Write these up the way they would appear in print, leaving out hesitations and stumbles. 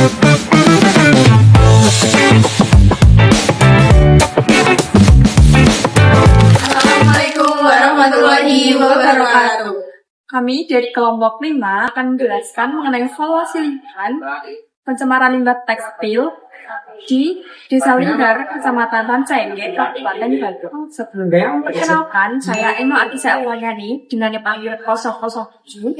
Assalamualaikum warahmatullahi wabarakatuh. Kami dari kelompok 5 akan menjelaskan mengenai evaluasi lingkungan pencemaran limbah tekstil di Desa Linggar, Kecamatan Rancaenge, Kabupaten Bandung. Sebelumnya, perkenalkan, saya Eno Atisa Ulayani dengan dipanggil 007.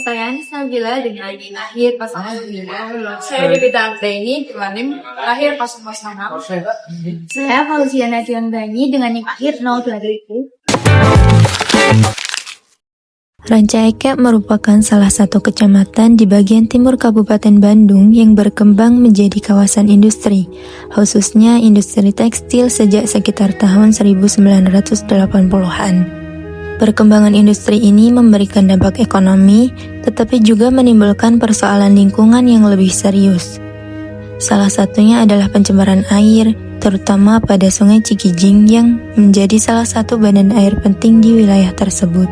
Saya Nabila dengan lahir 09. Saya Debita Anggreni dengan lahir 006. Saya Fauziana Dianggani dengan lahir 02000. Rancaeke merupakan salah satu kecamatan di bagian timur Kabupaten Bandung yang berkembang menjadi kawasan industri, khususnya industri tekstil sejak sekitar tahun 1980-an. Perkembangan industri ini memberikan dampak ekonomi, tetapi juga menimbulkan persoalan lingkungan yang lebih serius. Salah satunya adalah pencemaran air, terutama pada Sungai Cikijing yang menjadi salah satu badan air penting di wilayah tersebut.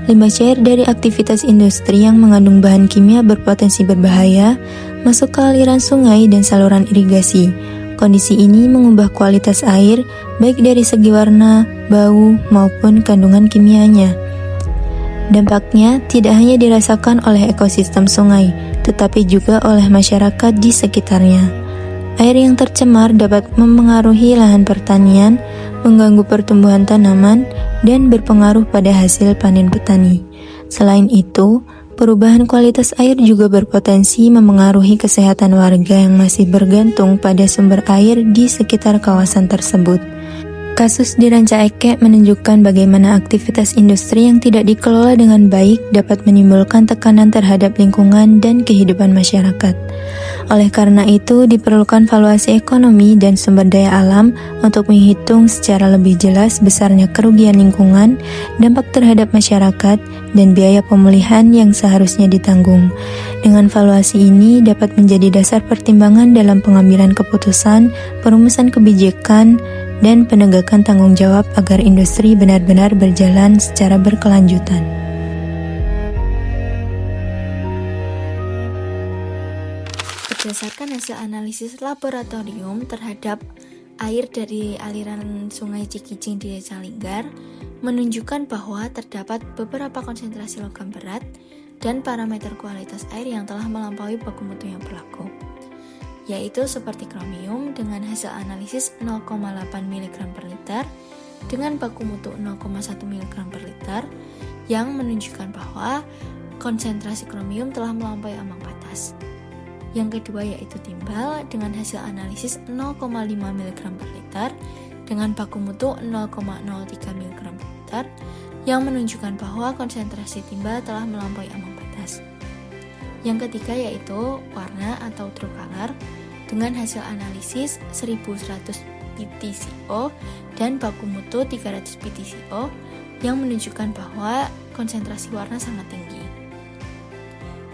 Limbah cair dari aktivitas industri yang mengandung bahan kimia berpotensi berbahaya masuk ke aliran sungai dan saluran irigasi. Kondisi ini mengubah kualitas air baik dari segi warna, bau, maupun kandungan kimianya. Dampaknya tidak hanya dirasakan oleh ekosistem sungai, tetapi juga oleh masyarakat di sekitarnya. Air yang tercemar dapat memengaruhi lahan pertanian, mengganggu pertumbuhan tanaman, dan berpengaruh pada hasil panen petani. Selain itu, perubahan kualitas air juga berpotensi memengaruhi kesehatan warga yang masih bergantung pada sumber air di sekitar kawasan tersebut. Kasus di Rancaeke menunjukkan bagaimana aktivitas industri yang tidak dikelola dengan baik dapat menimbulkan tekanan terhadap lingkungan dan kehidupan masyarakat. Oleh karena itu, diperlukan valuasi ekonomi dan sumber daya alam untuk menghitung secara lebih jelas besarnya kerugian lingkungan, dampak terhadap masyarakat, dan biaya pemulihan yang seharusnya ditanggung. Dengan valuasi ini dapat menjadi dasar pertimbangan dalam pengambilan keputusan, perumusan kebijakan, dan penegakan tanggung jawab agar industri benar-benar berjalan secara berkelanjutan. Berdasarkan hasil analisis laboratorium terhadap air dari aliran Sungai Cikijing di Desa Linggar menunjukkan bahwa terdapat beberapa konsentrasi logam berat dan parameter kualitas air yang telah melampaui baku mutu yang berlaku, yaitu seperti kromium dengan hasil analisis 0,8 mg per liter dengan baku mutu 0,1 mg per liter yang menunjukkan bahwa konsentrasi kromium telah melampaui ambang batas. Yang kedua yaitu timbal dengan hasil analisis 0,5 mg per liter dengan baku mutu 0,03 mg per liter yang menunjukkan bahwa konsentrasi timbal telah melampaui ambang batas. Yang ketiga yaitu warna atau true color dengan hasil analisis 1100 PtCO dan baku mutu 300 PtCO yang menunjukkan bahwa konsentrasi warna sangat tinggi.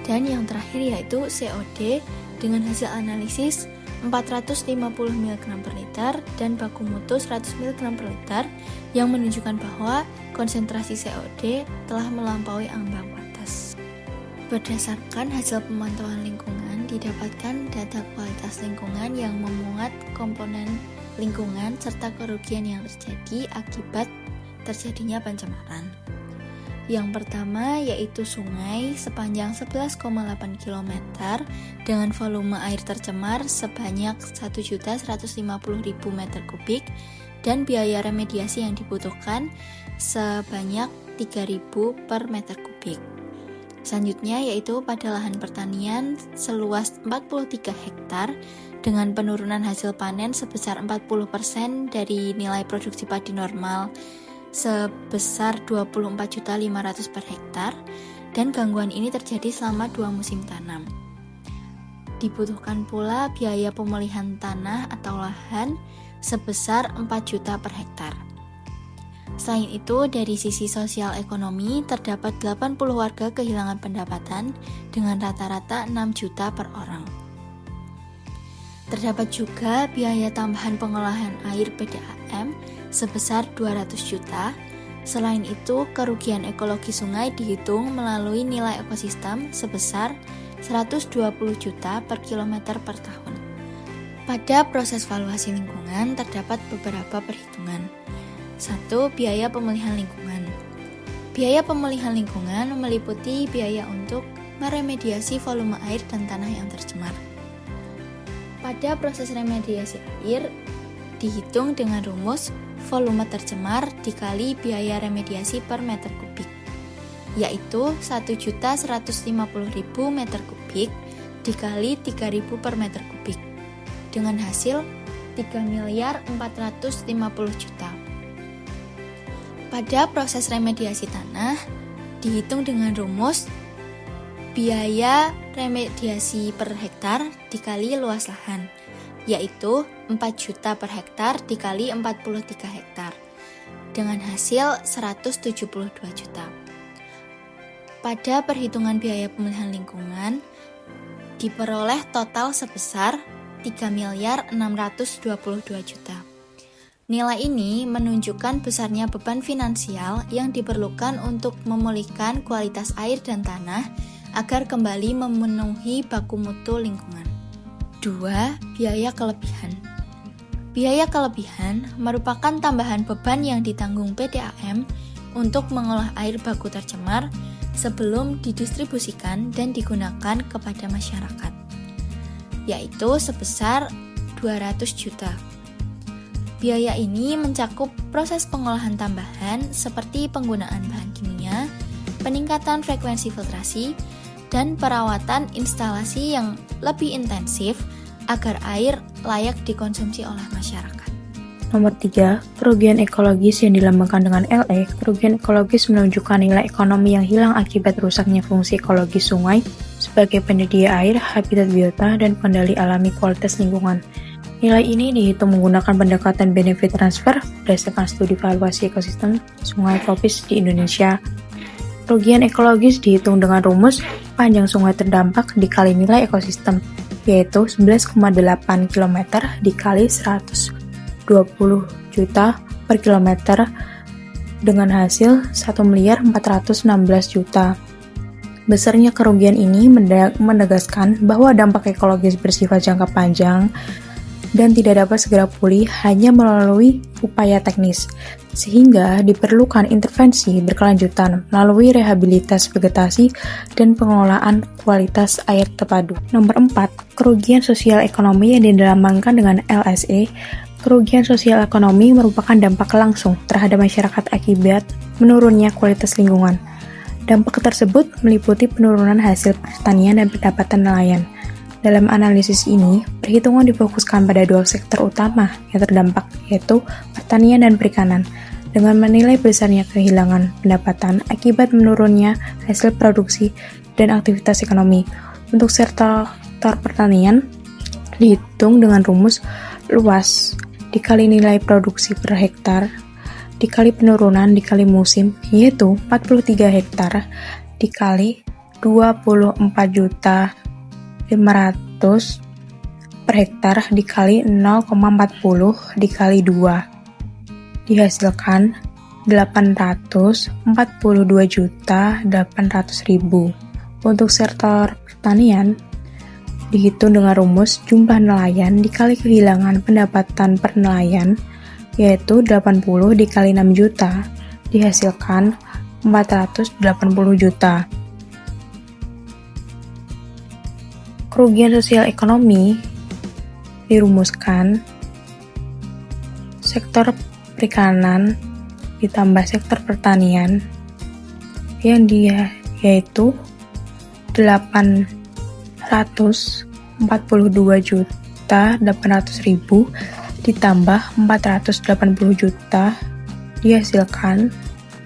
Dan yang terakhir yaitu COD dengan hasil analisis 450 mg per liter dan baku mutu 100 mg per liter yang menunjukkan bahwa konsentrasi COD telah melampaui ambang batas. Berdasarkan hasil pemantauan lingkungan, didapatkan data kualitas lingkungan yang memuat komponen lingkungan serta kerugian yang terjadi akibat terjadinya pencemaran. Yang pertama yaitu sungai sepanjang 11,8 km dengan volume air tercemar sebanyak 1.150.000 meter kubik dan biaya remediasi yang dibutuhkan sebanyak 3.000 per meter kubik. Selanjutnya yaitu pada lahan pertanian seluas 43 hektar dengan penurunan hasil panen sebesar 40% dari nilai produksi padi normal sebesar 24.500.000 per hektar dan gangguan ini terjadi selama 2 musim tanam. Dibutuhkan pula biaya pemulihan tanah atau lahan sebesar 4 juta per hektar. Selain itu, dari sisi sosial ekonomi terdapat 80 warga kehilangan pendapatan dengan rata-rata 6 juta per orang. Terdapat juga biaya tambahan pengolahan air PDAM sebesar 200 juta. Selain itu, kerugian ekologi sungai dihitung melalui nilai ekosistem sebesar 120 juta per kilometer per tahun. Pada proses valuasi lingkungan terdapat beberapa perhitungan. 1. Biaya pemulihan lingkungan. Biaya pemulihan lingkungan meliputi biaya untuk meremediasi volume air dan tanah yang tercemar. Pada proses remediasi air dihitung dengan rumus volume tercemar dikali biaya remediasi per meter kubik, yaitu 1.150.000 meter kubik dikali 3.000 per meter kubik, dengan hasil 3.450.000.000. Pada proses remediasi tanah dihitung dengan rumus biaya remediasi per hektar dikali luas lahan, yaitu 4 juta per hektar dikali 43 hektar, dengan hasil 172 juta. Pada perhitungan biaya pemulihan lingkungan, diperoleh total sebesar 3.622 juta. Nilai ini menunjukkan besarnya beban finansial yang diperlukan untuk memulihkan kualitas air dan tanah agar kembali memenuhi baku mutu lingkungan. 2. Biaya kelebihan. Biaya kelebihan merupakan tambahan beban yang ditanggung PDAM untuk mengolah air baku tercemar sebelum didistribusikan dan digunakan kepada masyarakat, yaitu sebesar 200 juta. Biaya ini mencakup proses pengolahan tambahan seperti penggunaan bahan kimia, peningkatan frekuensi filtrasi, dan perawatan instalasi yang lebih intensif agar air layak dikonsumsi oleh masyarakat. Nomor 3, kerugian ekologis yang dilambangkan dengan LE. Kerugian ekologis menunjukkan nilai ekonomi yang hilang akibat rusaknya fungsi ekologis sungai sebagai penyedia air, habitat biota, dan kendali alami kualitas lingkungan. Nilai ini dihitung menggunakan pendekatan benefit transfer berdasarkan studi valuasi ekosistem sungai tropis di Indonesia. Kerugian ekologis dihitung dengan rumus panjang sungai terdampak dikali nilai ekosistem, yaitu 11,8 km dikali 120 juta per kilometer, dengan hasil 1.416 juta. Besarnya kerugian ini menegaskan bahwa dampak ekologis bersifat jangka panjang dan tidak dapat segera pulih hanya melalui upaya teknis, sehingga diperlukan intervensi berkelanjutan melalui rehabilitas vegetasi dan pengelolaan kualitas air terpadu. Nomor 4, kerugian sosial ekonomi yang dilambangkan dengan LSE. Kerugian sosial ekonomi merupakan dampak langsung terhadap masyarakat akibat menurunnya kualitas lingkungan. Dampak tersebut meliputi penurunan hasil pertanian dan pendapatan nelayan. Dalam analisis ini, perhitungan difokuskan pada dua sektor utama yang terdampak, yaitu pertanian dan perikanan, dengan menilai besarnya kehilangan pendapatan akibat menurunnya hasil produksi dan aktivitas ekonomi. Untuk sektor pertanian, dihitung dengan rumus luas dikali nilai produksi per hektar dikali penurunan dikali musim, yaitu 43 hektar dikali 24.500.000 per hektar dikali 0,40 dikali 2, dihasilkan 842.800.000. Untuk sektor pertanian dihitung dengan rumus jumlah nelayan dikali kehilangan pendapatan per nelayan, yaitu 80 dikali 6 juta, dihasilkan 480 juta. Kerugian sosial ekonomi dirumuskan sektor perikanan ditambah sektor pertanian yang yaitu 842.800.000 ditambah 480 juta dihasilkan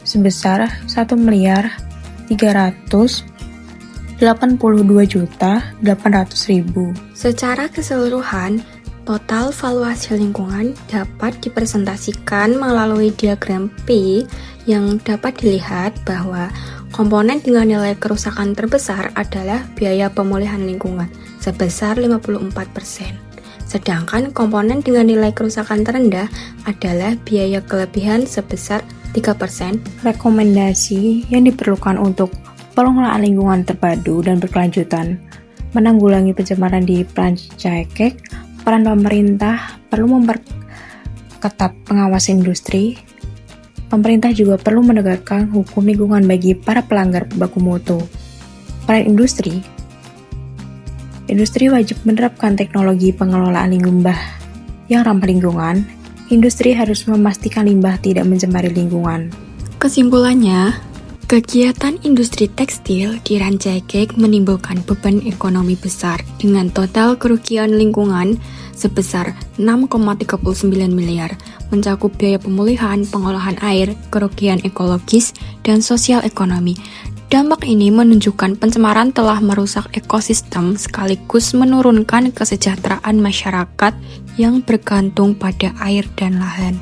sebesar 1.382.800.000. Secara keseluruhan, total valuasi lingkungan dapat dipresentasikan melalui diagram P yang dapat dilihat bahwa komponen dengan nilai kerusakan terbesar adalah biaya pemulihan lingkungan sebesar 54%. Sedangkan komponen dengan nilai kerusakan terendah adalah biaya kelebihan sebesar 3%. Rekomendasi yang diperlukan untuk pengelolaan lingkungan terpadu dan berkelanjutan menanggulangi pencemaran di Rancaikek, peran pemerintah perlu memperketat pengawasan industri. Pemerintah juga perlu menegakkan hukum lingkungan bagi para pelanggar baku mutu. Peran industri wajib menerapkan teknologi pengelolaan limbah yang ramah lingkungan. Industri harus memastikan limbah tidak mencemari lingkungan. Kesimpulannya, kegiatan industri tekstil di Rancaikek menimbulkan beban ekonomi besar dengan total kerugian lingkungan sebesar 6,39 miliar, mencakup biaya pemulihan, pengolahan air, kerugian ekologis, dan sosial ekonomi. Dampak ini menunjukkan pencemaran telah merusak ekosistem sekaligus menurunkan kesejahteraan masyarakat yang bergantung pada air dan lahan.